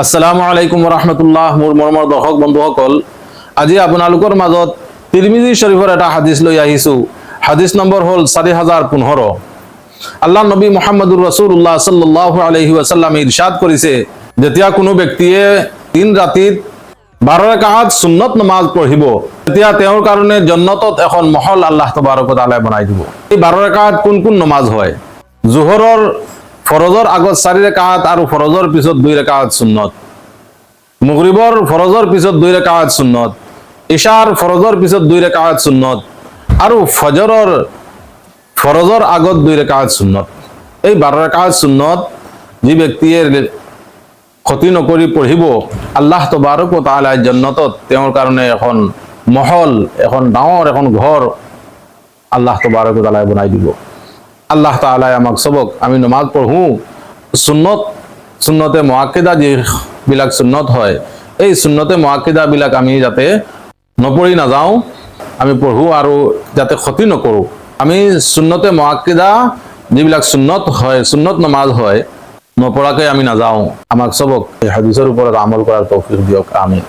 আসসালামু আলাইকুম রাহমাতুল্লাহ। মোৰ মৰমৰ দৰ্শক বন্ধুসকল, আজি আপোনালোকৰ মাজত তিৰমিজি শৰীফৰ এটা হাদিস লৈ আহিছো। হাদিস নম্বৰ হ'ল 4015। আল্লাহ নবী মুহাম্মদুৰ ৰাসূলুল্লাহ সাল্লাল্লাহু আলাইহি ওয়াসাল্লাম ইৰশাদ কৰিছে, যেতিয়া কোনো ব্যক্তিয়ে দিন ৰাতিত 12 ৰাকাত সুন্নত নামাজ পঢ়িব, তেতিয়া তেওঁৰ কাৰণে জান্নাতত এখন মহল আল্লাহ তাবাৰক ওয়া তাআলা বনাই দিব। এই 12 ৰাকাত কোন কোন নামাজ হয়? জোহৰৰ ফরজর আগত 4 রাকাত আর ফরজর পিছত 2 রাকাত সুন্নত, মাগরিবর ফরজর পিছত 2 রাকাত সুন্নত, ইশার ফরজর পিছত 2 রাকাত সুন্নত আর ফজরর ফরজর আগত 2 রাকাত সুন্নত। এই 12 রাকাত সুন্নত যে ব্যক্তিয়ে ক্ষতি নকৰি পঢ়িব, আল্লাহ তাবাৰক ওয়া তাআলা জান্নাতত তেওঁৰ কাৰণে এখন মহল, এখন ডাঙৰ এখন ঘৰ আল্লাহ তাবাৰক ওয়া তাআলা বনাই দিব। আল্লাহ তাআলা আমাক সবক আমি নামাজ পঢ়ো, সুন্নতে মুআক্কিদা যিবিলাক সুন্নত হয়, এই সুন্নতে মুআক্কিদা বিলাক আমি যাতে নপঢ়ি নাযাওঁ, আমি পঢ়ো আৰু যাতে ক্ষতি নকৰোঁ। আমি সুন্নতে মুআক্কিদা যিবিলাক সুন্নত হয়, সুন্নত নামাজ হয়, নপঢ়াকৈ আমি নাযাওঁ। আমাক সবক এই হাদিসৰ ওপৰত আমল কৰাৰ তৌফিক দিয়ক। আমিন।